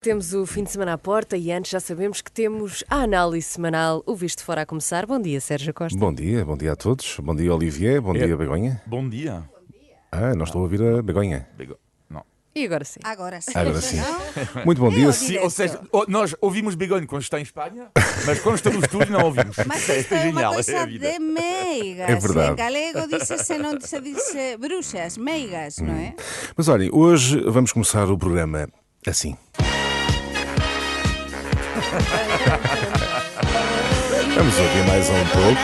Temos o fim de semana à porta e antes já sabemos que temos a análise semanal, o Visto Fora a começar. Bom dia, Sérgio Costa. Bom dia a todos. Bom dia, Olivier. Bom dia, Begonha. Bom dia. Não estou a ouvir a Begonha. Não. E agora sim? Agora sim. Agora sim. Muito bom dia. Sim, ou seja, nós ouvimos Begonha quando está em Espanha, mas quando estamos todos não ouvimos. Mas É isto é genial, uma é a coisa vida. de meigas. É verdade. Em galego diz-se, não se diz bruxas, meigas, não é? Mas olhem, hoje vamos começar o programa assim. Vamos ouvir mais um pouco.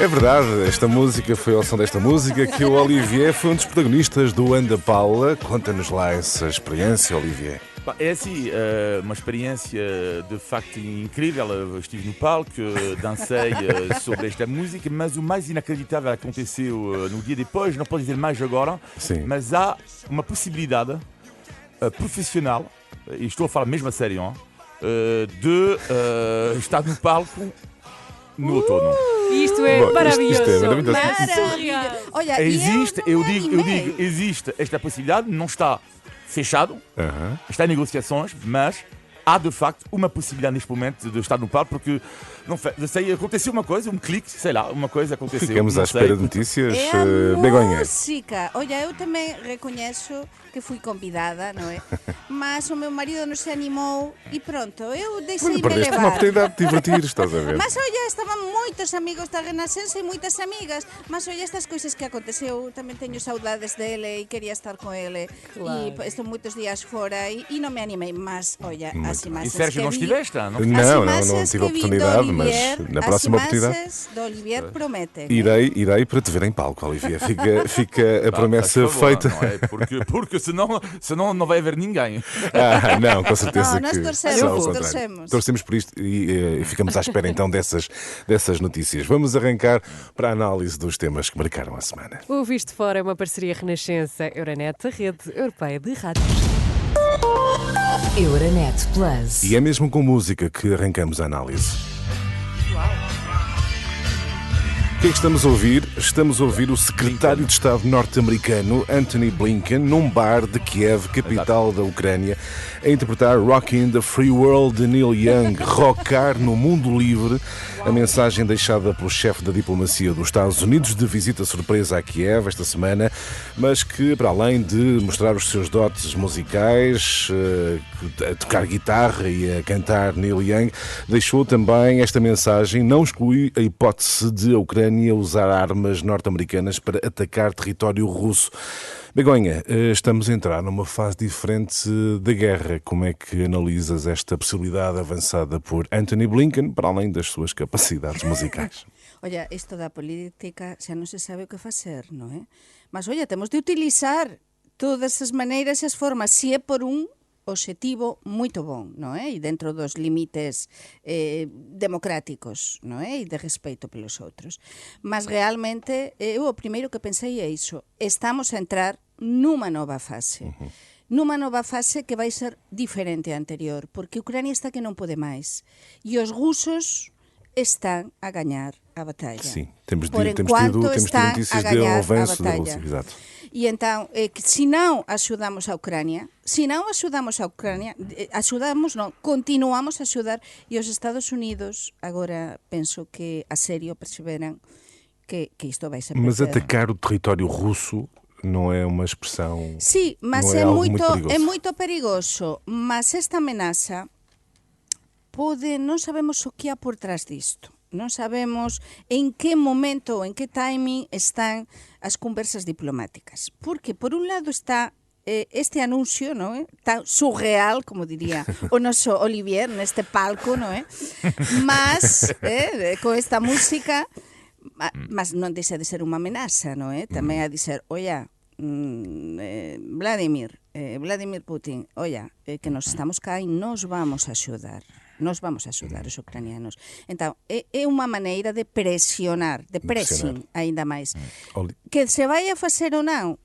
É verdade, esta música foi ao som desta música que o Olivier foi um dos protagonistas do Anda Paula. Conta-nos lá essa experiência, Olivier. É assim, uma experiência de facto incrível. Eu estive no palco, dancei sobre esta música, mas o mais inacreditável aconteceu no dia depois, não posso dizer mais agora, Sim. mas há uma possibilidade profissional, e estou a falar mesmo a sério, de estar no palco no outono. Isto é Bom, maravilhoso. isto é maravilhoso. Maravilha. Olha, Existe, e eu não me digo, animei. existe esta possibilidade, não está fechado, Aham. está em negociações, mas há de facto uma possibilidade neste momento de estar no palco, porque não sei, aconteceu uma coisa, um clique, sei lá, uma coisa aconteceu. Ficamos não à espera sei. de notícias. É a Begonha. música. Olha, eu também reconheço que fui convidada, não é? Mas o meu marido não se animou e pronto, eu deixei-me Perdeste uma levar. oportunidade de te divertir, estás a ver? Mas olha, estaban moitos amigos da Renascença e moitas amigas. Mas olha, estas coisas que aconteceu, tamén teño saudades dele e quería estar con ele. Claro. E estou moitos días fora e non me animei. Mas, olha, as E imaxes Sérgio, que não vi... estiveste? Não? Não tive a oportunidade, mas na próxima oportunidade As imaxes do Olivier prometem. irei para te ver em palco, Olivier. Fica a promessa Faz favor, feita. Não é? Porque senão não vai haver ninguém. Não, com certeza Não, nós que torcemos, será ao contrário. torcemos. Torcemos por isto e ficamos à espera então dessas notícias. Vamos arrancar para a análise dos temas que marcaram a semana. O Visto Fora é uma parceria Renascença-Euronet, a rede europeia de rádios. Euronet Plus. E é mesmo com música que arrancamos a análise. O que é que estamos a ouvir? Estamos a ouvir o secretário de Estado norte-americano, Antony Blinken, num bar de Kiev, capital da Ucrânia, a interpretar Rockin' the Free World de Neil Young, rocar no mundo livre, a mensagem deixada pelo chefe da diplomacia dos Estados Unidos de visita surpresa a Kiev esta semana, mas que, para além de mostrar os seus dotes musicais, a tocar guitarra e a cantar Neil Young, deixou também esta mensagem, não exclui a hipótese de a Ucrânia usar armas norte-americanas para atacar território russo. Begonha, estamos a entrar numa fase diferente da guerra. Como é que analisas esta possibilidade avançada por Antony Blinken, para além das suas capacidades musicais? Olha, isto da política xa non se sabe o que facer, non é? Mas, olha, temos de utilizar todas as maneiras e as formas, se é por un obxectivo moito bon, non é? E dentro dos límites democráticos, non é? E de respeito pelos outros. Mas realmente, eu o primeiro que pensei é iso. Estamos a entrar nunha nova fase. Nunha nova fase que vai ser diferente a anterior, porque Ucrania está que non pode máis. E os rusos están a gañar a batalla. Sim, temos Por tido enquanto están notícias a de gañar a avanço da batalla. Rússia. Exato. E então, se não axudamos a Ucrania, continuamos a axudar e os Estados Unidos agora penso que a serio perseveran que isto vai ser Mas atacar o território russo não é uma expressão... Sí, mas não é é algo moito muito perigoso. é moito perigoso, mas esta amenaza non sabemos o que há por trás disto. Non sabemos en que momento, en que timing están as conversas diplomáticas. Porque, por un lado, está este anuncio, non é? Tan surreal, como diría o noso Olivier, neste palco, non é? Mas, con esta música, mas non deixa de ser unha amenaza, non é? Tamén a dizer, oia, Vladimir Putin, oia, que nos estamos cá e nos vamos a axudar. Nos vamos a axudar os ucranianos. Entón, é unha maneira de presionar, de pressing, aínda máis. Que se vai a facer ou non,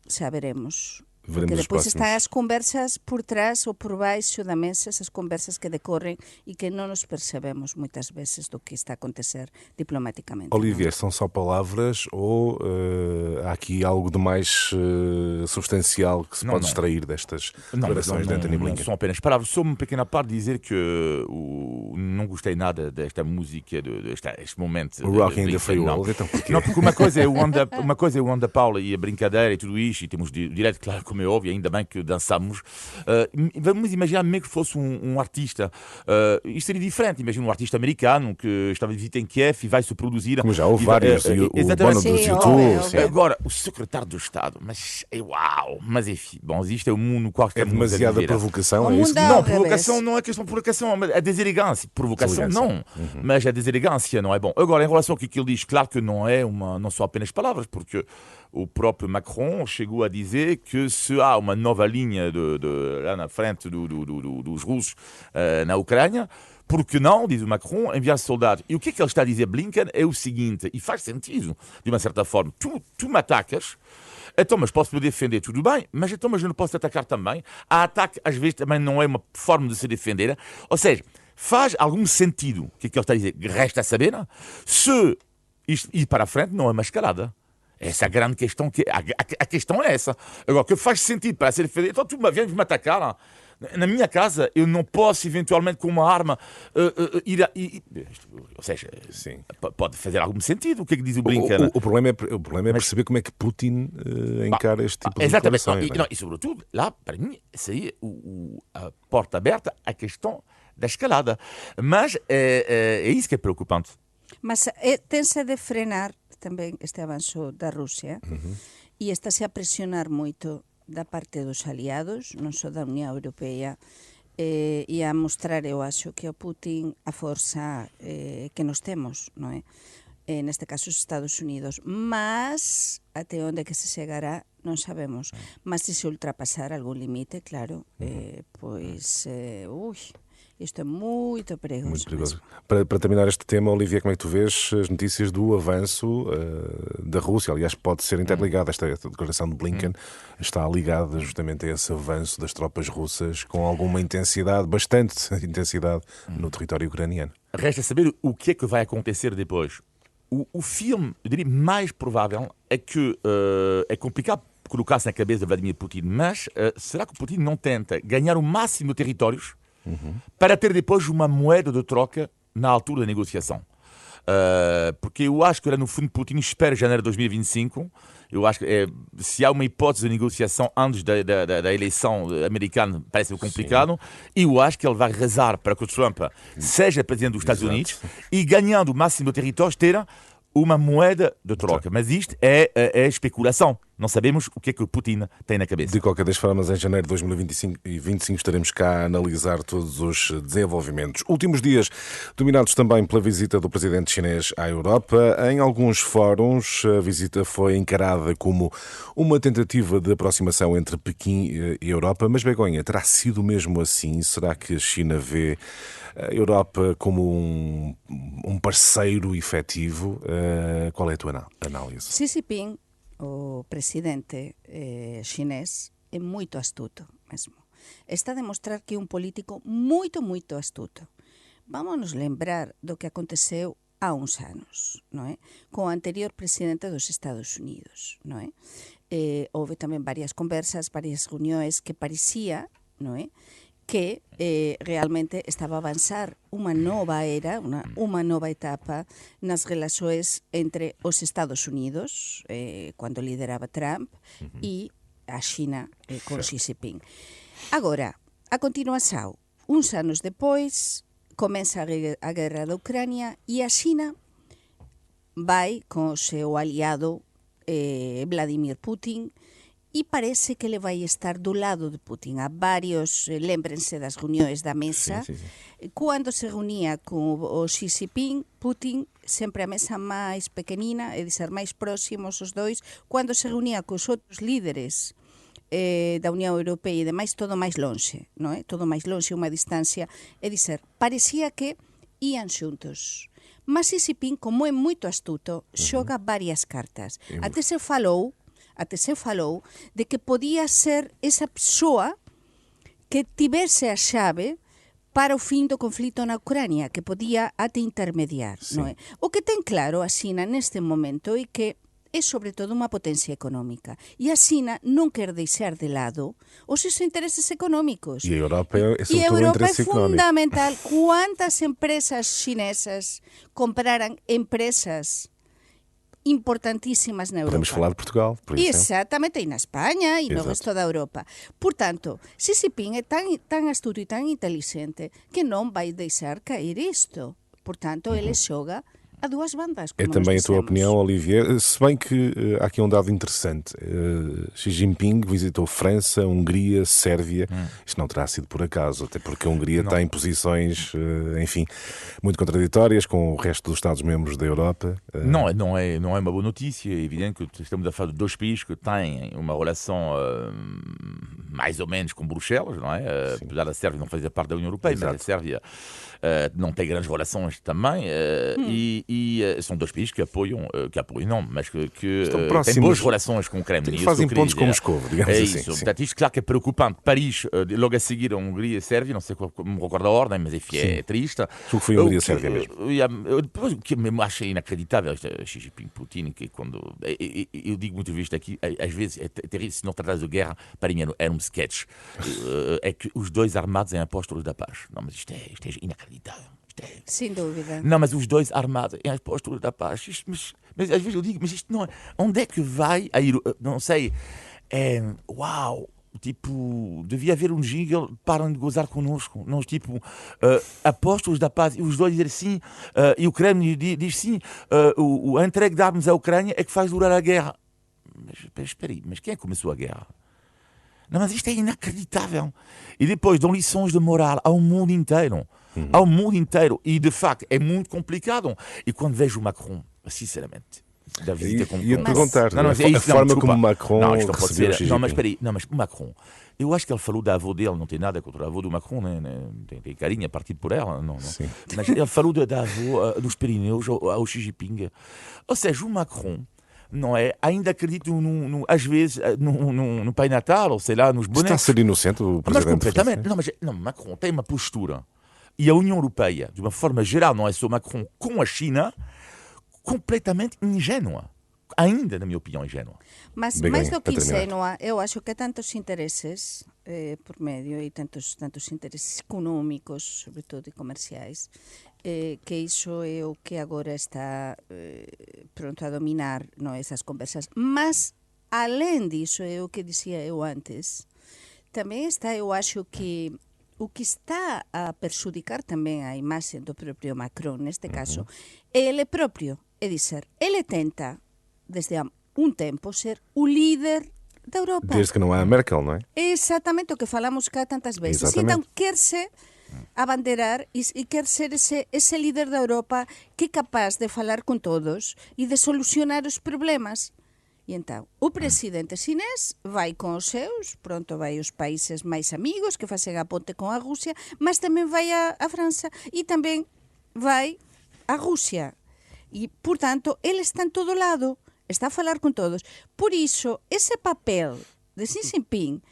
xa veremos. Veremos Porque os depois próximos. están as conversas por trás ou por baixo da mesa, esas conversas que decorren e que non nos percebemos moitas veces do que está a acontecer diplomaticamente. Olivia, são só palavras ou há aqui algo de mais substancial que se Não, pode não. extrair destas Não, declarações de Anthony não Blinken? são apenas palavras. Só uma pequena parte dizer que não gostei nada desta música, este momento. O Rocking the Blinken, Free não. World, então porquê? Não, porque uma coisa é o Onda Paula e a brincadeira e tudo isto, e temos direito, claro, como é óbvio, ainda bem que dançamos. Vamos imaginar mesmo que fosse um artista. Isto seria diferente. Imagina um artista americano que estava de visita em Kiev e vai se produzir. Como já houve vários, e o exatamente. Bono dos Sim, YouTube. óbvio. Agora, o secretário do Estado, mas uau! Mas enfim, bom, isto é o mundo no qual É estamos a demasiada viver. provocação, O é isso? mundo é Não, ao revés. provocação não é questão de provocação, mas é deselegância. Provocação Deselegância. não, mas a deselegância não é bom. Agora, em relação ao que ele diz, claro que não são apenas palavras, porque o próprio Macron chegou a dizer que se há uma nova linha lá na frente dos russos na Ucrânia, por que não, diz o Macron, enviar soldados? E o que ele está a dizer, Blinken, é o seguinte, e faz sentido, de uma certa forma. Tu me atacas, então, mas posso me defender, tudo bem, mas então, mas eu não posso atacar também. A ataque, às vezes, também não é uma forma de se defender. Ou seja, faz algum sentido o que ele está a dizer. Resta a saber, não? Se isto ir para a frente, não é uma escalada. Essa é a grande questão. A questão é essa. Agora, que faz sentido para se defender, então tu vens me atacar, não? Na minha casa, eu não posso, eventualmente, com uma arma, ou seja, Sim. pode fazer algum sentido. O que é que diz o Blinken? O problema é perceber como é que Putin encara este tipo de Exatamente. declarações. Não, e sobretudo, lá, para mim, isso aí a porta aberta à questão da escalada. Mas é isso que é preocupante. Mas tem-se de frenar tamén este avanço da Rusia e está-se a presionar moito da parte dos aliados, non só da Unión Europea, e a mostrar, eu acho, que o Putin a forza que nos temos, non é? Neste caso os Estados Unidos, mas até onde que se chegará non sabemos, mas se se ultrapasar algún limite, claro, pois, isto é moito perigoso. Muito perigoso. Para terminar este tema, Olivia, como é que tu vês as notícias do avanço da Rússia? Aliás, pode ser interligada. Esta declaração de Blinken está ligada justamente a esse avanço das tropas russas com alguma intensidade, bastante intensidade, no território ucraniano. Resta saber o que é que vai acontecer depois. O filme, eu diria, mais provável é que é complicado colocar-se na cabeça de Vladimir Putin, mas será que o Putin não tenta ganhar o máximo de territórios para ter depois uma moeda de troca na altura da negociação? Porque eu acho que, no fundo, Putin espera janeiro de 2025. Eu acho que se há uma hipótese de negociação antes da eleição americana, parece complicado. E eu acho que ele vai rezar para que o Trump seja presidente dos Estados Unidos e, ganhando o máximo de territórios, ter uma moeda de troca. Mas isto é especulação. Não sabemos o que é que o Putin tem na cabeça. De qualquer das formas, em janeiro de 2025 estaremos cá a analisar todos os desenvolvimentos. Últimos dias dominados também pela visita do presidente chinês à Europa. Em alguns fóruns, a visita foi encarada como uma tentativa de aproximação entre Pequim e Europa. Mas, Begonha, terá sido mesmo assim? Será que a China vê a Europa como um parceiro efetivo? Qual é a tua análise? Xi Jinping, o presidente chinés, é moito astuto mesmo. Está a demostrar que é un político moito astuto. Vámonos lembrar do que aconteceu há uns anos, non é? Co anterior presidente dos Estados Unidos, non é? Houve tamén varias conversas, varias reunións que parecía, non é? Que realmente estaba a avanzar unha nova era, unha nova etapa nas relações entre os Estados Unidos, cando lideraba Trump, e a China con Xi Jinping. Agora, a continuación, uns anos depois, comeza a guerra da Ucrania e a China vai con o seu aliado Vladimir Putin e parece que ele vai estar do lado de Putin. Há vários, lembrense das reuniões da mesa, quando se reunia com o Xi Jinping, Putin, sempre a mesa máis pequenina, é dizer, máis próximos os dois, quando se reunia com os outros líderes da Unión Europea e demais, todo máis lonxe, non é? Todo máis lonxe, unha distancia, é dizer, parecía que ían xuntos. Mas Xi Jinping, como é moito astuto, xoga varias cartas. Até se falou até se falou de que podia ser essa pessoa que tivesse a chave para o fim do conflito na Ucrânia, que podia até intermediar, non é? O que ten claro a China neste momento é que é sobre todo unha potencia económica. E a China non quer deixar de lado os seus intereses económicos. E a Europa é E a sobretudo o Europa é interesse económico. fundamental. Quantas empresas chinesas compraran empresas importantíssimas na Europa? Podemos falar de Portugal, por exemplo. Exatamente, e na Espanha e no Exato. resto da Europa. Portanto, Xi Jinping é tan astuto e tan inteligente que non vai deixar cair isto. Portanto, ele xoga a duas bandas, É como também a nós tua dissemos. opinião, Olivier. Se bem que há aqui um dado interessante. Xi Jinping visitou França, Hungria, Sérvia. Isto não terá sido por acaso, até porque a Hungria tem posições, enfim, muito contraditórias com o resto dos Estados-membros da Europa. Não é uma boa notícia. É evidente que estamos a falar de dois países que têm uma relação mais ou menos com Bruxelas, não é? Apesar da Sérvia não fazer parte da União Europeia, Exato. mas a Sérvia não tem grandes relações também. E são dois países que apoiam não, mas que têm próximos. boas relações com o Kremlin. Fazem pontos com Moscou, digamos é assim. Isso. Sim. Portanto, isto claro que é preocupante. Paris, logo a seguir a Hungria e a Sérvia, não sei como me recordo a ordem, mas enfim, é triste. Julgo que foi a Hungria e a Sérvia mesmo. Depois, o que me acha inacreditável, Xi Jinping, Putin, que quando... Eu digo muitas vezes aqui, às vezes é terrível, se não tratasse de guerra, para mim era um sketch. É que os dois armados em apóstolos da paz. Não, mas isto é inacreditável. Sem dúvida. Não, mas os dois armados em apóstolos da paz. Mas às vezes eu digo, mas isto não é... Onde é que vai a ir? Não sei. Uau! Tipo, devia haver um jingle, param de gozar connosco. Nós, tipo, apóstolos da paz, e os dois dizem sim, e o Kremlin diz sim, a entrega de armas à Ucrânia é que faz durar a guerra. Mas espera aí, mas quem é que começou a guerra? Não, mas isto é inacreditável. E depois dão lições de moral ao mundo inteiro. Ao mundo inteiro. E, de facto, é muito complicado. E quando vejo o Macron, sinceramente... Ia perguntar, a forma como Macron recebeu Xi Jinping. Não, mas espera aí, mas o Macron, eu acho que ele falou da avó dele, não tem nada contra a avó do Macron, né? Tem carinho a partir por ela, não. Mas ele falou da avó dos Pirineus ao Xi Jinping. Ou seja, o Macron, não é? Ainda acredito, às vezes, no Pai Natal, ou sei lá, nos bonecos. Está a ser inocente o presidente? Mas completamente. Não, Macron tem uma postura. E a União Europeia, de uma forma geral, não é só Macron, com a China, completamente ingênua. Ainda, na minha opinião, ingênua. Mas Bem, mais do que para terminar. ingênua, eu acho que há tantos interesses por medio e tantos interesses económicos, sobretudo e comerciais, que isso é o que agora está pronto a dominar, não, essas conversas. Mas, além disso, é o que dizia eu antes, também está, eu acho que o que está a perjudicar também a imagem do próprio Macron, neste caso, é ele próprio. É dizer, ele tenta, desde há um tempo, ser o líder da Europa. Desde que não há a Merkel, não é? É exatamente o que falamos cá tantas vezes. Exatamente. Então, quer-se abandeirar e quer ser esse líder da Europa que é capaz de falar com todos e de solucionar os problemas. E então, o presidente chinês vai com os seus, pronto, vai aos países mais amigos, que fazem a ponte com a Rússia, mas também vai a França e também vai a Rússia. E, portanto, ele está em todo lado, está a falar com todos. Por isso, esse papel de Xi Jinping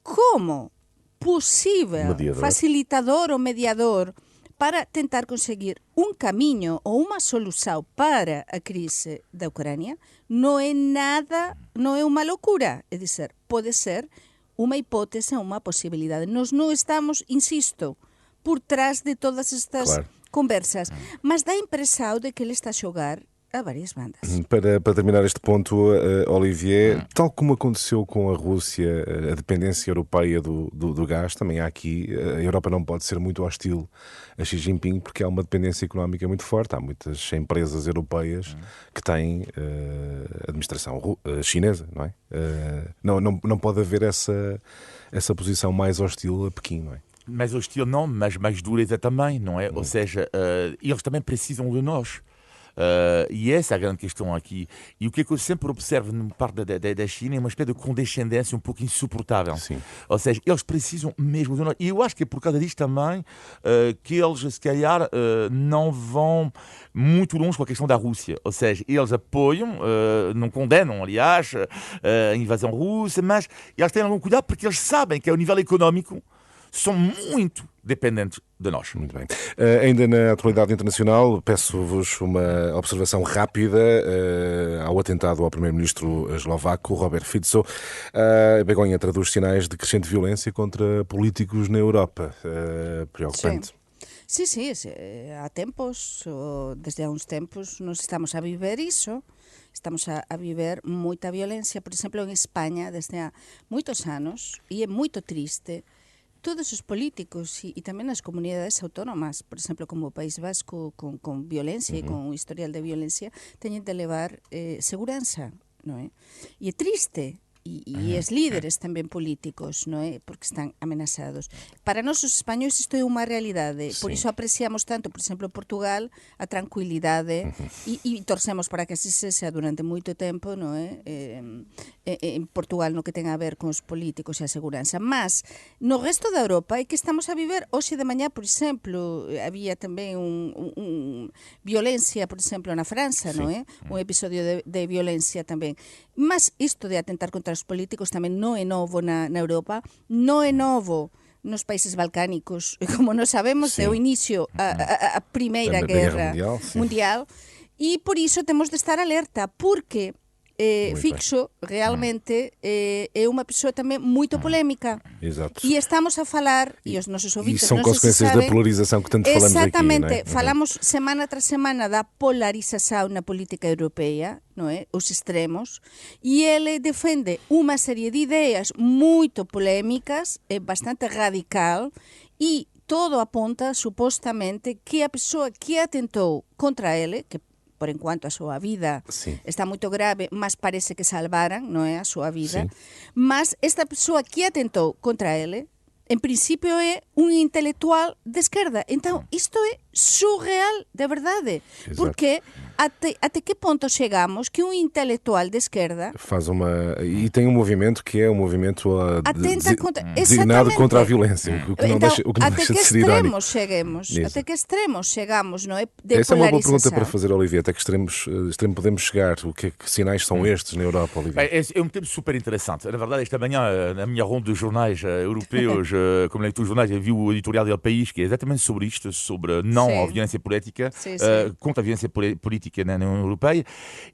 como possível Mediador. facilitador ou mediador para tentar conseguir um caminho ou uma solução para a crise da Ucrânia não é nada, não é uma loucura. É dizer, pode ser uma hipótese, uma possibilidade. Nós não estamos, insisto, por trás de todas estas conversas, mas dá a impressão de que ele está a jogar a várias bandas. Para terminar este ponto, Olivier, tal como aconteceu com a Rússia, a dependência europeia do gás, também há aqui, a Europa não pode ser muito hostil a Xi Jinping porque há uma dependência económica muito forte. Há muitas empresas europeias que têm administração chinesa, não é? Não pode haver essa posição mais hostil a Pequim, não é? Mais hostil não, mas mais dureza também, não é? Ou seja, eles também precisam de nós. E essa é a grande questão aqui. E o que é que eu sempre observo na parte da China é uma espécie de condescendência um pouco insuportável. Sim. Ou seja, eles precisam mesmo de nós. E eu acho que é por causa disto também que eles, se calhar, não vão muito longe com a questão da Rússia. Ou seja, eles apoiam, não condenam, aliás, a invasão russa, mas eles têm algum cuidado porque eles sabem que, ao nível económico, são muito dependentes de nós. Muito bem. Ainda na atualidade internacional, peço-vos uma observação rápida ao atentado ao primeiro-ministro eslovaco, Robert Fico. Begonha traduz sinais de crescente violência contra políticos na Europa. Preocupante. Sí, há tempos, desde há uns tempos, nós estamos a viver iso. Estamos a viver moita violencia, por exemplo, en España, desde há moitos anos, e é moito triste. Todos os políticos e tamén as comunidades autónomas, por exemplo, como o País Vasco, con violencia e con un historial de violencia, teñen de levar seguranza, non é? E é triste, e os líderes tamén políticos, non é? Porque están amenazados. Para nós os españois isto é unha realidade, por iso apreciamos tanto, por exemplo, Portugal, a tranquilidade, e torcemos para que así sexa durante moito tempo, non é? En Portugal no que ten a ver con os políticos e a seguranza. Mas no resto da Europa é que estamos a viver hoxe de mañá, por exemplo, había tamén un violencia, por exemplo, na França, non é? Un episodio de violencia tamén. Mas isto de atentar contra os políticos tamén non é novo na Europa, non é novo nos países balcánicos, como nós sabemos, é o inicio a Primeira Guerra Mundial, e por iso temos de estar alerta, porque Fixo realmente é unha persoa tamén moito polémica. Exato. E estamos a falar, e os nosos ouvintes são consequências da polarização que tanto falamos aqui. Exatamente, falamos semana tras semana da polarização na política europeia, non é? Os extremos, e ele defende unha serie de ideas moito polémicas, bastante radical, e todo apunta supostamente que a persoa que atentou contra ele, que por enquanto a súa vida está moito grave, mas parece que salvaran, non é, a súa vida. Mas esta persoa que atentou contra ele, en principio é un intelectual de esquerda. Então, isto é surreal, de verdade. Exato. Porque até que ponto chegamos que um intelectual de esquerda faz e tem um movimento que é um movimento designado exatamente contra a violência, o que não então, deixa de ser irónico. Até que extremos chegamos, não é? De Essa é uma boa polarização. pergunta para fazer, Olivia. Até que extremo podemos chegar? Que sinais são estes na Europa, Olivia? É um tema super interessante. Na verdade, esta manhã, na minha ronda de jornais europeus, como leitor de jornais, eu vi o editorial do País, que é exatamente sobre isto, sobre não a violência política, contra a violência política na União Europeia,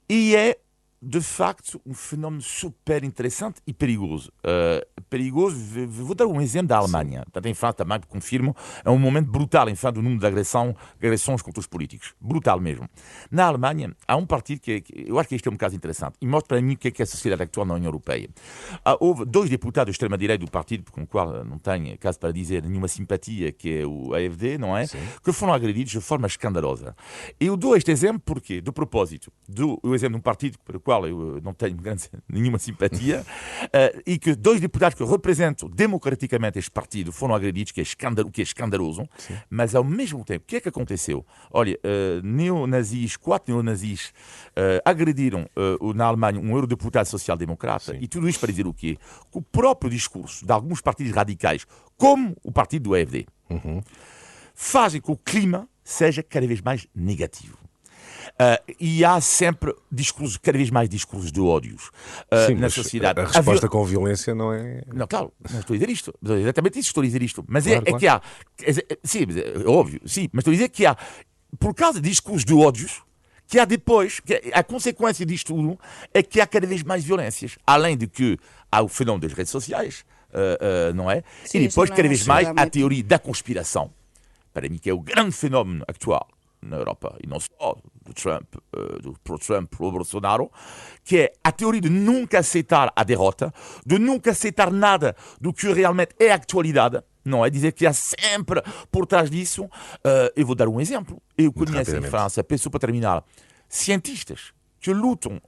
e é de facto um fenómeno super interessante e perigoso. Vou dar um exemplo da Alemanha. Em França também, confirmo, é um momento brutal em frente do número de agressões contra os políticos. Brutal mesmo. Na Alemanha, há um partido que eu acho que este é um caso interessante e mostra para mim o que é a sociedade atual na União Europeia. Houve 2 deputados de extrema-direita do partido, com o qual não tenho caso para dizer nenhuma simpatia, que é o AfD, não é? Sim. Que foram agredidos de forma escandalosa. E eu dou este exemplo porque, de propósito, o exemplo de um partido para o qual eu não tenho nenhuma simpatia, e que 2 deputados que representam democraticamente este partido foram agredidos, que é escandaloso. Sim. Mas ao mesmo tempo, o que é que aconteceu? Olha, 4 neonazis agrediram na Alemanha um eurodeputado social-democrata. Sim. E tudo isto para dizer o quê? Que o próprio discurso de alguns partidos radicais, como o partido do AfD, fazem com que o clima seja cada vez mais negativo. E há sempre cada vez mais discursos de ódios na sociedade. A resposta com violência não é... Não, claro, não estou a dizer isto. Exatamente isso estou a dizer isto. Mas claro, é que há... Sim, é óbvio, sim. Mas estou a dizer que há, por causa de discursos de ódios, que há depois, a consequência disto tudo é que há cada vez mais violências. Além de que há o fenómeno das redes sociais, não é? Sim, e depois, cada vez mais, a teoria da conspiração. Para mim, que é o grande fenómeno atual na Europa, e não só do Trump, pro-Trump, pro-Bolsonaro, que é a teoria de nunca aceitar a derrota, de nunca aceitar nada do que realmente é a atualidade, não é? Dizer que há sempre por trás disso. Eu vou dar um exemplo. Eu conheço em França, penso para terminar, cientistas que lutam,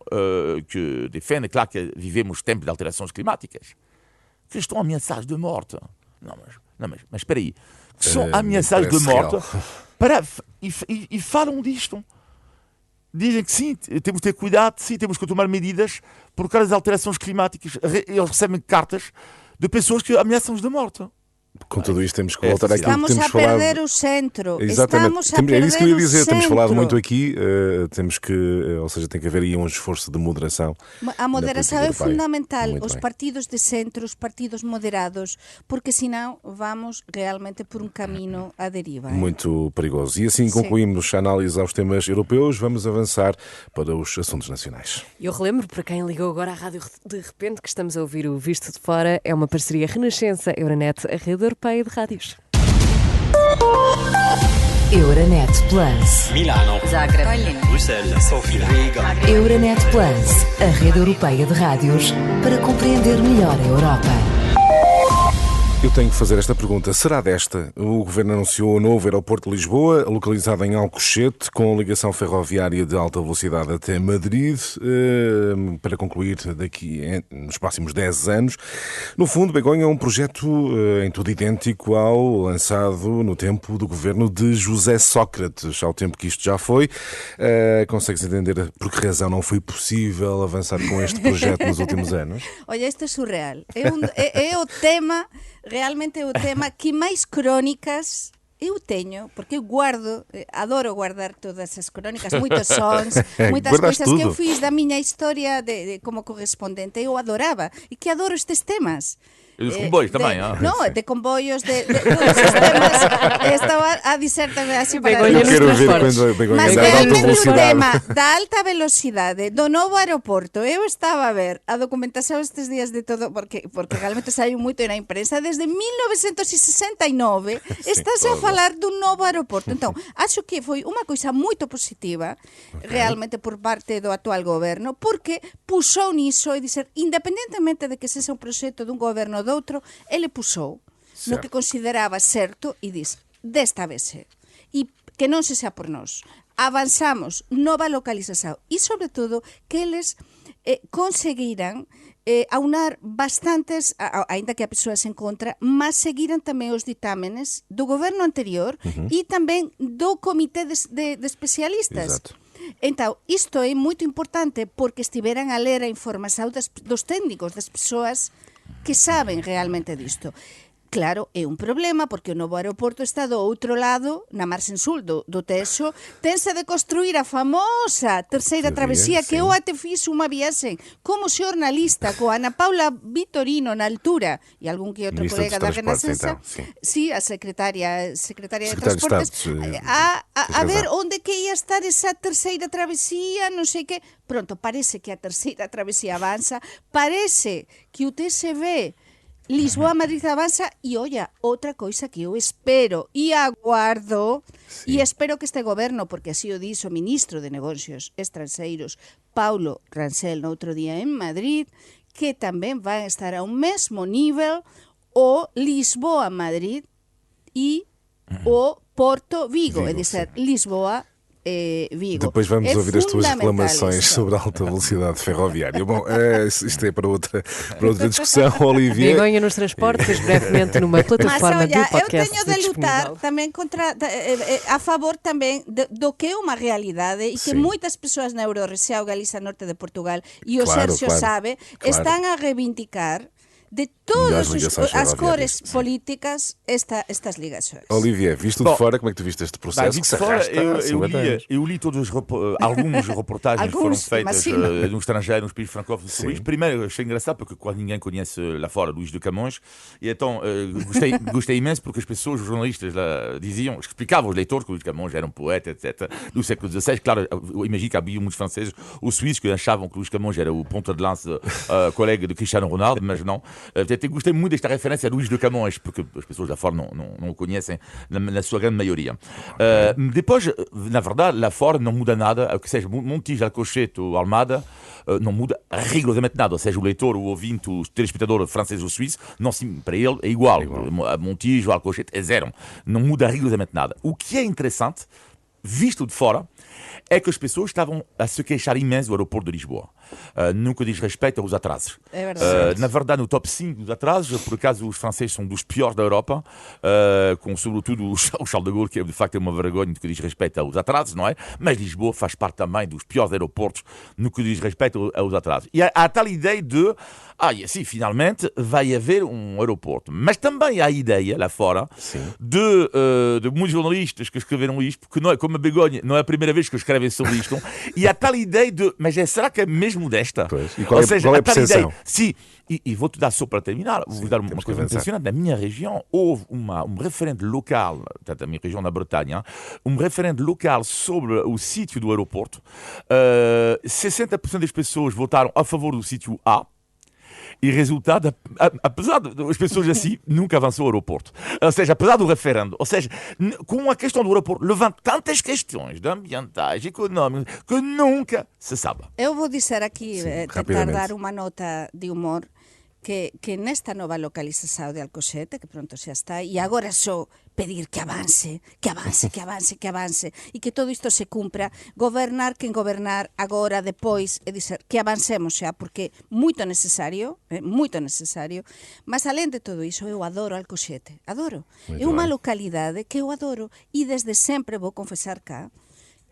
que defendem, claro que vivemos tempos de alterações climáticas, que estão ameaçados de morte. Mas espera aí. Que são ameaçados de morte e falam disto. dizem que sim, temos de ter cuidado, sim, temos que tomar medidas por causa das alterações climáticas. Eles recebem cartas de pessoas que ameaçam-os de morte. Com tudo isto temos que voltar àquilo que Estamos temos a falado. perder o centro. Exatamente. Estamos a perder É isso que eu ia dizer. o Temos falado centro. muito aqui. Temos que, ou seja, tem que haver aí um esforço de moderação. A moderação na é política europeia. fundamental, Muito os bem. partidos de centro, os partidos moderados, porque senão vamos realmente por um caminho à deriva. Muito perigoso. E assim concluímos a análise aos temas europeus. Vamos avançar para os assuntos nacionais. Eu relembro, para quem ligou agora à rádio de repente, que estamos a ouvir o Visto de Fora. É uma parceria Renascença-Euronet, a rede europeia de rádios. Euronet Plus. Milano, Zagreb. Bruxelas, Sofia, Riga. Euronet Plus, a rede europeia de rádios para compreender melhor a Europa. Eu tenho que fazer esta pergunta. Será desta? O Governo anunciou o novo aeroporto de Lisboa, localizado em Alcochete, com ligação ferroviária de alta velocidade até Madrid, para concluir nos próximos 10 anos. No fundo, Begonha, é um projeto em tudo idêntico ao lançado no tempo do Governo de José Sócrates, ao tempo que isto já foi. Consegues entender por que razão não foi possível avançar com este projeto nos últimos anos? Olha, isto é surreal. É o tema, realmente é o tema que máis crónicas eu teño, porque eu adoro guardar todas as crónicas, moitos sons, moitas Guardas coisas que eu tudo. fiz da miña historia como correspondente, eu adoraba e que adoro estes temas. E dos comboios também, Não, de comboios, de todos os temas. Estava a dizer também assim para... Begonha Eu nos quero ver transportes. quando a Begonha Mas andar de alta realmente o velocidade. tema da alta velocidade do novo aeroporto, eu estaba a ver a documentación estes días de todo, porque realmente saiu moito na imprensa, desde 1969 estáse a falar dun novo aeroporto. Entón, acho que foi unha coisa moito positiva realmente por parte do actual goberno, porque pusou niso e dizer, independentemente de que sexa un proxecto dun goberno ou doutro, ele pusou no que consideraba certo e dis, desta vez e que non se xa por nós. Avanzamos, nova localización e, sobre todo, que eles conseguiran aunar bastantes, aínda que a persoa se encontra, mas seguiran tamén os ditámenes do goberno anterior e tamén do comité de especialistas. Exato. Então, isto é moito importante porque estiveran a ler a información dos técnicos, das persoas que saben realmente disto. Claro, é un problema porque o novo aeroporto está do outro lado, na marxen sul do Teso, tense de construir a famosa terceira travesía que eu até fiz unha viaxe como xornalista coa Ana Paula Vitorino na altura e algún que outro Ministra colega dos da Transportes, Renascença, então, sí, a secretaria de Secretaria de Transportes, Estado, a tens ver razão. onde que ia estar esa terceira travesía, non sei que. Pronto, parece que a terceira travesía avanza, parece que o TSV Lisboa-Madrid avanza e, olla, outra coisa que eu espero e aguardo e espero que este goberno, porque así o dixo o ministro de Negocios Estranxeiros, Paulo Rangel, no outro día en Madrid, que tamén van a estar ao mesmo nivel o Lisboa-Madrid e o Porto-Vigo, é dizer, Lisboa Vigo. Depois vamos ouvir as tuas fundamental reclamações isto. sobre a alta velocidade ferroviária. Bom, isto é para outra discussão, Olivier. Begonha nos transportes, brevemente numa Mas plataforma de olha, eu podcast teño de lutar disponível. tamén a favor tamén do que é unha realidade e que Sim. moitas persoas na Eurorrexión, Galiza, Norte de Portugal e o Claro, Sergio claro, sabe, claro. están a reivindicar de Melhores todas ligações as ferroviárias, cores sim. políticas estas ligações. Olivier, visto de Bom, fora, como é que tu viste este processo que se fora, arrasta há 50 anos? eu li todos algumas reportagens que foram Alguns, feitas mas sim. no estrangeiro, nos países francófonos sobre isto. Primeiro, achei engraçado porque quase ninguém conhece lá fora Luís de Camões e então gostei imenso porque as pessoas, os jornalistas lá, diziam, explicavam aos leitores que Luís de Camões era um poeta, etc., do século XVI. Claro, eu imagino que havia muitos franceses ou suíços que achavam que Luís de Camões era o ponta de lança colega de Cristiano Ronaldo, mas não. Gostei muito desta referência a Luís de Camões, porque as pessoas lá fora não o conhecem na sua grande maioria. Depois, na verdade, lá fora não muda nada, que seja Montijo, Alcochete ou Almada, não muda rigorosamente nada. Ou seja, o leitor, o ouvinte, o telespectador francês ou suíço, não, sim, para ele é igual. Montijo, Alcochete é zero. Não muda rigorosamente nada. O que é interessante, visto de fora, é que as pessoas estavam a se queixar imenso do aeroporto de Lisboa. no que diz respeito aos atrasos. É verdade. Na verdade, no top 5 dos atrasos, por acaso os franceses são dos piores da Europa, com sobretudo o Charles de Gaulle, que de facto é uma vergonha no que diz respeito aos atrasos, não é? Mas Lisboa faz parte também dos piores aeroportos no que diz respeito aos atrasos. E há tal ideia de, e assim, finalmente, vai haver um aeroporto. Mas também há a ideia, lá fora, de muitos jornalistas que escreveram isto, porque não é, como a Begonha, não é a primeira vez que escrevem sobre isto, e há tal ideia de, mas será que é mesmo desta? Pois. E qual é a percepção? Sim, e vou-te dar só para terminar, vou dar uma coisa impressionante. Na minha região, houve um referendo local, portanto, a minha região na Bretanha, um referendo local sobre o sítio do aeroporto. 60% das pessoas votaram a favor do sítio A. E resultado, apesar das pessoas assim, nunca avançou o aeroporto. Ou seja, apesar do referendo, ou seja, com a questão do aeroporto, levanta tantas questões ambientais, económicas, que nunca se sabe. Eu vou dizer aqui, tentar dar uma nota de humor, que nesta nova localização de Alcochete, que pronto xa está, e agora só pedir que avance, e que todo isto se cumpra, gobernar quen gobernar agora, depois, e dizer que avancemos xa, porque moito necesario, mas além de todo iso, eu adoro Alcochete, adoro. É unha localidade que eu adoro, e desde sempre, vou confesar cá,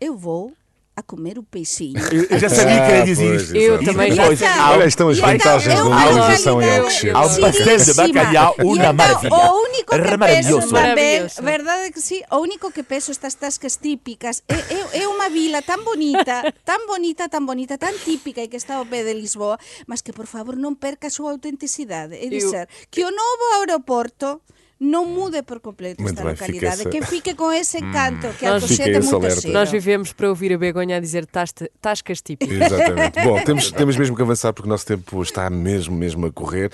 eu vou a comer o peixinho. Eu já sabia que era dizer isto. Eu também já sabia. Olha, estão as vantagens da localização em Alcochete. Há um pastel de bacalhau, uma maravilha. O único que penso tamén, Maravilloso. verdade que sí, o único que penso estas tascas típicas é unha vila tan bonita, tan típica e que está ao pé de Lisboa, mas que por favor non perca a súa autenticidade. É dizer, que o novo aeroporto non mude por completo Muito esta bem, localidade, fica que fique com esse encanto que Nós Alcochete fica é esse muito alerta. giro. Nós vivemos para ouvir a Begonha a dizer tascas típicas. Exatamente. Bom, temos mesmo que avançar porque o nosso tempo está mesmo a correr.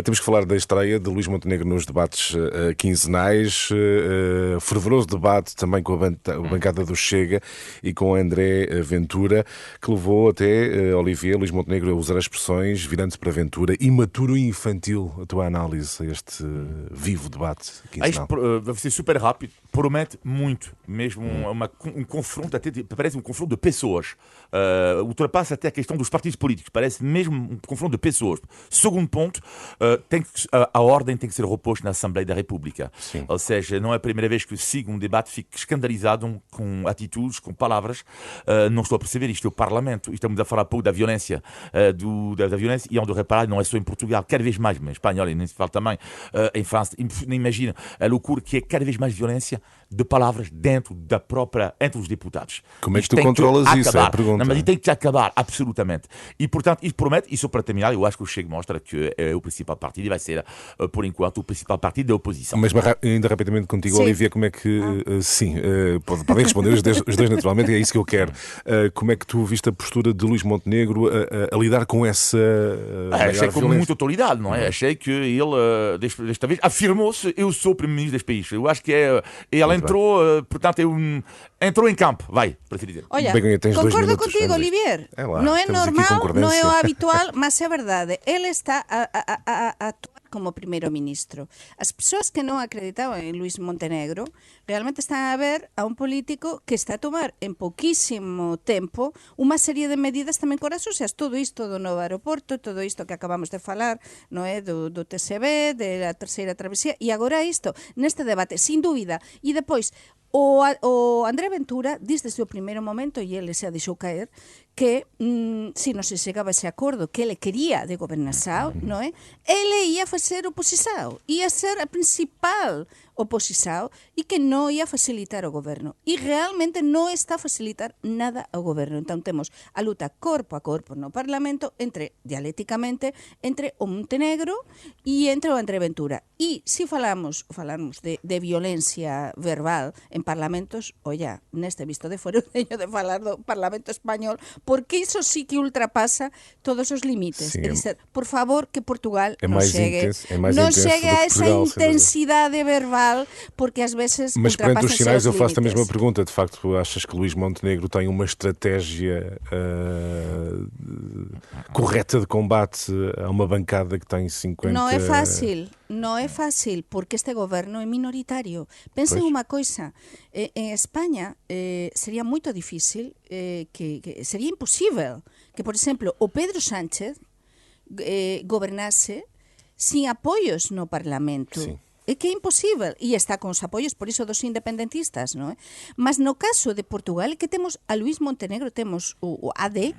Temos que falar da estreia de Luís Montenegro nos debates quinzenais. Fervoroso debate também com a bancada do Chega e com André Ventura, que levou até Olivier, Luís Montenegro, a usar as expressões virando-se para Ventura, imaturo e infantil. A tua análise a este vivo debate quinzenal? Vai ser super rápido, promete muito, mesmo um confronto, até parece um confronto de pessoas, ultrapassa até a questão dos partidos políticos, parece mesmo um confronto de pessoas. Segundo ponto, a ordem tem que ser reposta na Assembleia da República. Sim. Ou seja, não é a primeira vez que sigo um debate, fico escandalizado com atitudes, com palavras. Não estou a perceber isto, é o Parlamento. Estamos a falar pouco da violência, da violência, e onde reparar, não é só em Portugal, cada vez mais, mas em espanhol, e nem se fala também em França. Imagina a loucura que é cada vez mais violência de palavras entre os deputados. Como é que tu controlas isso? É a pergunta. Não, mas tem que acabar, absolutamente. E, portanto, isso promete, e só para terminar, eu acho que o Chega mostra que é o principal partido e vai ser, por enquanto, o principal partido da oposição. Mas ainda rapidamente contigo, Sim. Olivia, como é que... podem responder os dois naturalmente, é isso que eu quero. Como é que tu viste a postura de Luís Montenegro a lidar com essa achei com violência? muita autoridade, não é? Achei que ele, desta vez, afirmou-se: eu sou o primeiro-ministro deste país. Eu acho que ele entrou, portanto, entrou em campo, vai, para te dizer. Olha, Begonha, tens 2 concordo minutos, contigo, vamos a isto. Olivier. É lá, Non é temos aqui normal, concordância. non é o habitual, mas é verdade. Ele está a actuar como primeiro-ministro. As persoas que non acreditaban en Luís Montenegro realmente están a ver a un político que está a tomar en pouquísimo tempo unha serie de medidas tamén corajosas. Todo isto do novo aeroporto, todo isto que acabamos de falar, non é, do TCB, de la terceira travesía, e agora isto, neste debate, sin dúbida. E depois, o André Ventura diz desde o primeiro momento, e ele se a deixou caer, que se non se chegaba a ese acordo que ele quería de gobernação, non é? Ele ia facer oposição, ia ser a principal oposição e que non ia facilitar o goberno. E realmente non está a facilitar nada ao goberno. Entón temos a luta corpo a corpo no Parlamento, dialécticamente, entre o Montenegro e entre o André Ventura. E se falamos de violencia verbal en parlamentos, olla, neste visto de fora teño de falar do Parlamento Español, porque iso sí que ultrapasa todos os limites. Sí, É dizer, por favor, que Portugal é non máis chegue, intenso, é máis non intenso chegue do a que esa Portugal, sem dúvida. intensidade verbal, porque ás veces Mas perante os ultrapassan-se sinais eu os faço a mesma limites. pergunta. De facto, achas que Luís Montenegro tem uma estratégia correta de combate a uma bancada que tem 50... Non é fácil, porque este goberno é minoritario. Pensen Pois. unha coisa, en España sería moito difícil, que sería imposible que, por exemplo, o Pedro Sánchez gobernase sin apoios no Parlamento. Sim. É que é imposible, e está con os apoios, por iso, dos independentistas, non é? Mas no caso de Portugal, que temos a Luís Montenegro, temos o AD,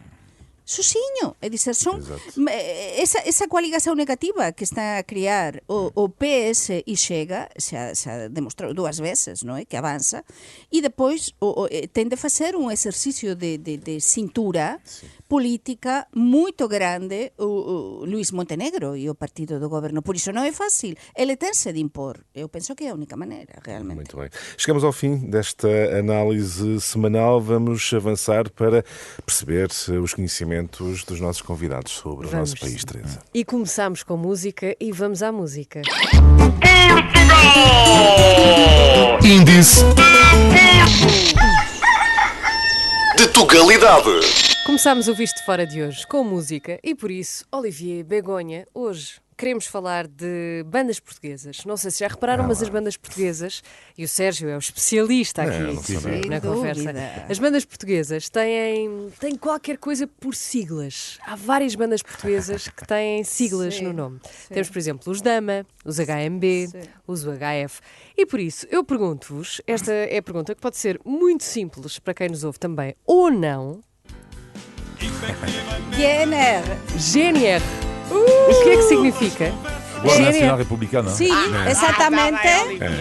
sozinho, é dizer, son esa coaligación negativa que está a criar o PS e Chega, xa demostrou 2 veces, non é? Que avanza, e depois ten de facer un exercicio de cintura política moito grande o Luís Montenegro e o partido do goberno. Por iso non é fácil, ele tense de impor. Eu penso que é a única maneira, realmente. Muito bem. Chegamos ao fim desta análise semanal. Vamos avançar para perceber os conhecimentos dos nossos convidados sobre o nosso país, Teresa. E começamos com música e vamos à música. Índice de Tugalidade. Começámos o Visto de Fora de hoje com música e por isso, Olivier Begonha, hoje queremos falar de bandas portuguesas. Não sei se já repararam, mas as bandas portuguesas, e o Sérgio é o especialista aqui na conversa, as bandas portuguesas têm qualquer coisa por siglas. Há várias bandas portuguesas que têm siglas no nome. Temos, por exemplo, os Dama, os HMB, os UHF. E por isso, eu pergunto-vos, esta é a pergunta que pode ser muito simples para quem nos ouve também, ou não. GNR. O que é que significa? Guarda Nacional Republicana. Sim,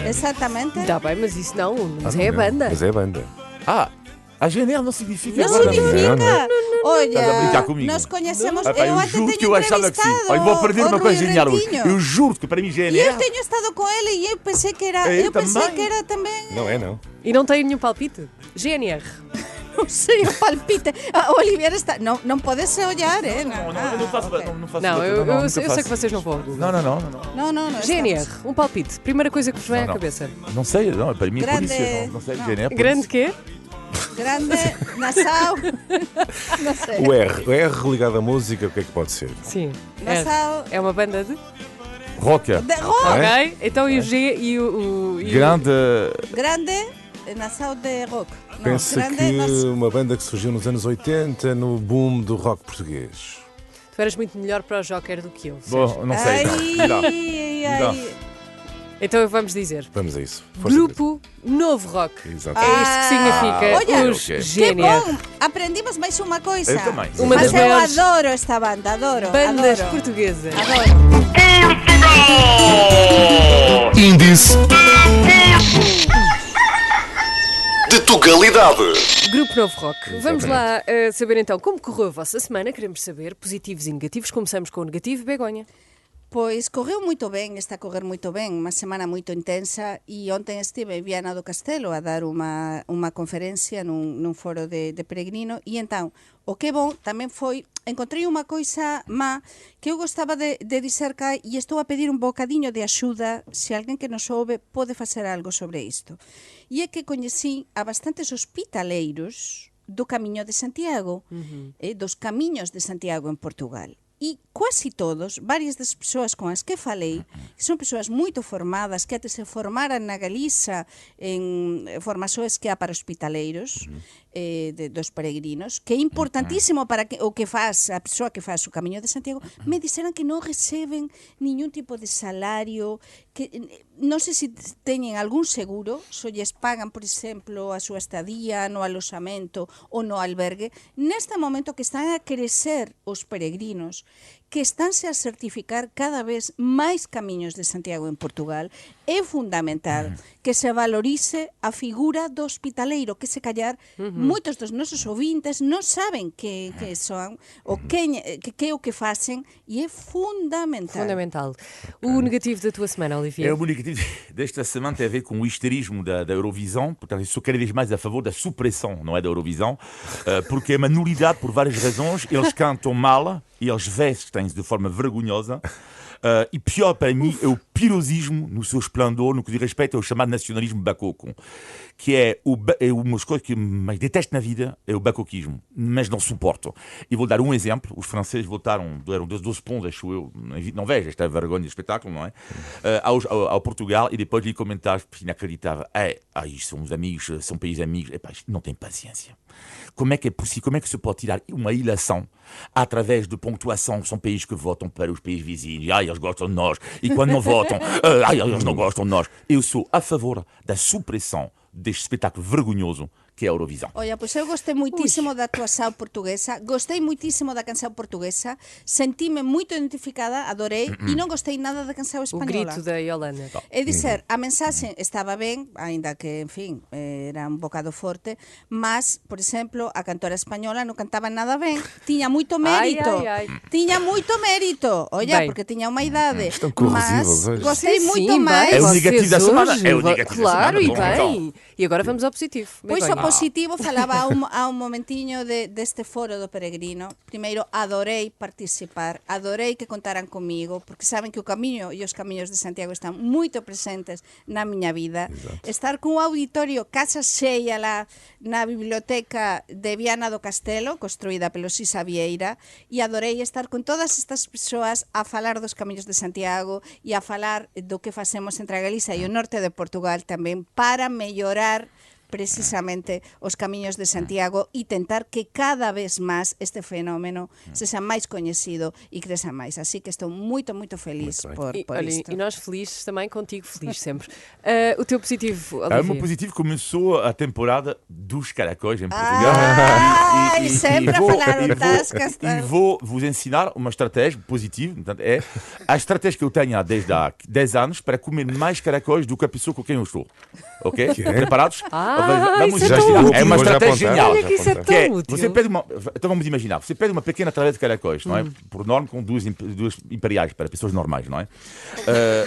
exatamente. Está bem, mas isso não, mas é a banda. Mas é a banda. A GNR não significa Não Guarda significa. Nacional. Olha, Estás a brincar comigo? nós conhecemos. Eu até juro tenho que eu achava que sim. entrevistado Olha, vou aprender o uma coisa Rui genial hoje. Rentinho. Eu juro que para mim E GNR. eu tenho estado com ele e eu pensei que era. Eu Eu pensei também. que era também. Não é, não. E não tem nenhum palpite? GNR. Não sei, o palpite. A Oliveira está. Não pode se olhar, Não, eu não faço. ok. Não faço. Não, eu nunca sei faço. que vocês não vão ao Google. Não. GNR, um palpite. Primeira coisa que vos vem à Não. cabeça. Não sei, não, para mim é Grande. polícia. Não sei, GNR. Grande quê? Grande, Nassau. Não sei. O R ligado à música, o que é que pode ser? Sim. Nassau. É uma banda de? Rocker. De rock. Ok. Então e o G e o... Grande. Grande, Nassau de rock. Não, Pensa grande, que Nassau. uma banda que surgiu nos anos 80, no boom do rock português. Tu eras muito melhor para o Joker do que eu. Bom, não sei. Não. Ai. Então vamos dizer. Vamos a isso. Força, Grupo Novo Rock. Teresa. É Exato. isto que significa olha, os ok. Que GNR. bom! Aprendimos mais uma coisa. Eu também. Uma Mas das eu maiores adoro esta banda, adoro. bandas adoro. portuguesas. Adoro. Índice de Tugalidade. Grupo Novo Rock. Vamos lá saber então como correu a vossa semana. Queremos saber positivos e negativos. Começamos com o negativo. Begonha. Pois correu moito ben, está a correr moito ben, unha semana moito intensa e ontem estive en Viana do Castelo a dar unha conferencia nun foro de peregrino e entón, o que bon tamén foi, encontrei unha coisa má que eu gostaba de dizer cá e estou a pedir un bocadiño de axuda se alguén que nos ouve pode facer algo sobre isto. E é que coñecí a bastantes hospitaleiros do Camiño de Santiago, dos Camiños de Santiago en Portugal. E quase todos, varias das persoas con as que falei, son persoas moito formadas, que até se formaran na Galiza en formações que há para hospitaleiros, dos peregrinos, que é importantísimo para o que faz a persoa que faz o Camiño de Santiago, me disseran que non receben ningún tipo de salario, que non sei se teñen algún seguro, se lles pagan, por exemplo, a súa estadía no aloxamento ou no albergue. Neste momento que están a crecer os peregrinos, que estánse a certificar cada vez máis camiños de Santiago en Portugal, é fundamental que se valorice a figura do hospitaleiro, que se callar moitos dos nosos ouvintes non saben que son, o que é o que facen, e é fundamental. Fundamental. O negativo da tua semana, Olivier. O negativo desta semana tem a ver com o histerismo da Eurovisão. Portanto, eu sou cada vez mais a favor da supressão, não é, da Eurovisão, porque é uma nulidade por várias razões. Eles cantam mal e eles vestem-se de forma vergonhosa. E pior para mim é o pirosismo no seu esplendor, no que diz respeito ao chamado nacionalismo bacoco, que é uma das coisas que mais detesto na vida, é o bacoquismo, mas não suporto. E vou dar um exemplo. Os franceses deram 12 pontos, acho eu, não vejo esta vergonha de espetáculo, não é? Ao Portugal, e depois li comentários inacreditáveis. Isto são os amigos, são países amigos. Isto não tem paciência. Como é que é possível? Como é que se pode tirar uma ilação através de pontuação? São países que votam para os países vizinhos. Eles gostam de nós. E quando não votam, eles não gostam de nós. Eu sou a favor da supressão deste espetáculo vergonhoso que é a Eurovisão. Olha, pois eu gostei muitíssimo da atuação portuguesa, gostei muitíssimo da canção portuguesa, senti-me muito identificada, adorei, e não gostei nada da canção espanhola. O grito da Yolanda. É dizer, a mensagem estava ben, ainda que, en fin, era un bocado forte, mas, por exemplo, a cantora española non cantaba nada ben, tiña moito mérito, tiña moito mérito, olla, Bem. porque tiña unha idade, Estão mas corrosivos hoje. gostei moito bem, máis. É o vocês negativo da semana, hoje, é o negativo da claro, semana, e bom, então. bem. E agora vamos ao positivo. Pois Begonha. o positivo falaba a un momentiño deste foro do Peregrino. Primeiro, adorei participar, adorei que contaran comigo, porque saben que o camiño e os camiños de Santiago están moito presentes na miña vida. Exato. Estar cun auditorio casa xeia lá na biblioteca de Viana do Castelo, construída pelo Sisa Vieira, e adorei estar con todas estas persoas a falar dos camiños de Santiago e a falar do que facemos entre a Galiza e o norte de Portugal tamén para mellorar precisamente os camiños de Santiago e tentar que cada vez máis este fenómeno sexa máis coñecido e creza máis. Así que estou moito, moito feliz por Olha, isto. e nós felizes também contigo, feliz sempre. O teu positivo, O Olivia? meu positivo começou a temporada dos caracóis em Portugal. Ai, sempre a falar das E vou vos ensinar uma estratégia positiva. Portanto, é a estratégia que eu tenho desde há 10 anos para comer mais caracóis do que a pessoa com quem eu estou. Ok? Preparados? Vamos isso é imaginar. tão É uma útil. estratégia Vou já genial. apontar. Olha que isso é Que é, tão útil. você pede uma, então vamos imaginar, você pede uma pequena travessa de caracóis, não é? Por norma com duas imperiais para pessoas normais, não é?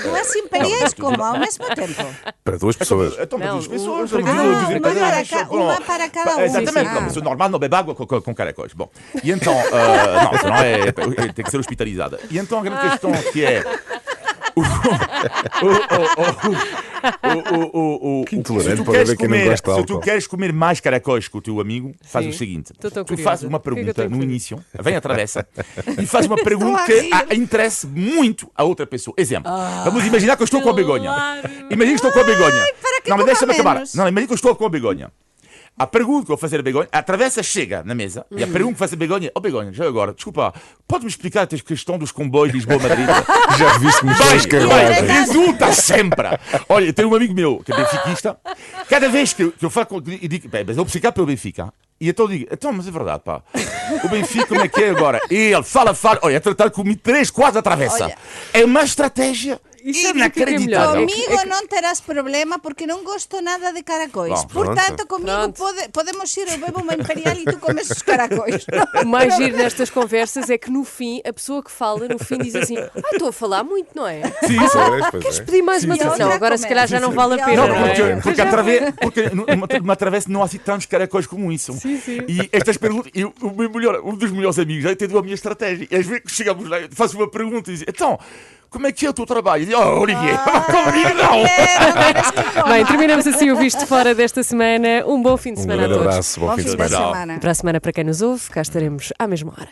Duas imperiais como ao mesmo tempo? Para duas pessoas. Então, para Não, duas pessoas, para duas cada um. imperiais, Uma para cada um. Exatamente, Sim. uma pessoa normal não bebe água com caracóis. Bom, e então, não, isso não é, tem que ser hospitalizada. E então a grande questão que é. Que intolerante para ver quem não gosta de Se tu álcool. queres comer mais caracóis com o teu amigo, faz Sim. o seguinte: Estou tão tu curiosa. fazes uma O que é que eu pergunta tenho que no fazer? início, vem à travessa, e faz uma pergunta a que rir. interesse muito a outra pessoa. Exemplo, vamos imaginar que eu estou com a begonha. Claro. Imagina que estou com a begonha. para que Não, mas coma deixa-me acabar. menos? Não, imagina que eu estou com a begonha. A pergunta que eu vou fazer a begonha, a travessa chega na mesa e a pergunta que faz a begonha: begonha, já agora, desculpa, podes-me explicar a questão dos comboios Lisboa-Madrid? Já viste mostrar as carruagens. Resulta sempre. Olha, eu tenho um amigo meu que é benfiquista. Cada vez que eu falo com ele e digo, bem, mas eu vou explicar pelo Benfica. E então eu digo, então, mas é verdade, pá. O Benfica, como é que é agora? E ele fala, olha, a tratar comigo 3, 4 atravessa. Olha. É uma estratégia E sabes o que é que é inacreditável. melhor? Comigo non terás problema porque non gosto nada de caracóis. Bom, Portanto, comigo Pronto. podemos ir, eu bebo uma imperial e tu comes os caracóis. O mais giro nestas conversas é que no fim, a pessoa que fala, no fim diz assim: estou a falar muito, não é? Sim, Pois é. Pedi mais uma Sim, travessa. sim. Não, agora se calhar já não vale a pena. Não, Não, é? porque numa travessa não há assim tantos caracóis como isso. Sim, sim. E estas perguntas, um dos melhores amigos já entendeu a minha estratégia. E às vezes chegamos lá, faço uma pergunta e diz: então, como é que é o teu trabalho? E diz, Olivier, comigo não! Bem, terminamos assim o Visto Fora desta semana. Um bom fim de Um semana a grande todos. abraço, bom fim de Bom fim de semana. semana. Para a semana, para quem nos ouve, cá estaremos à mesma hora.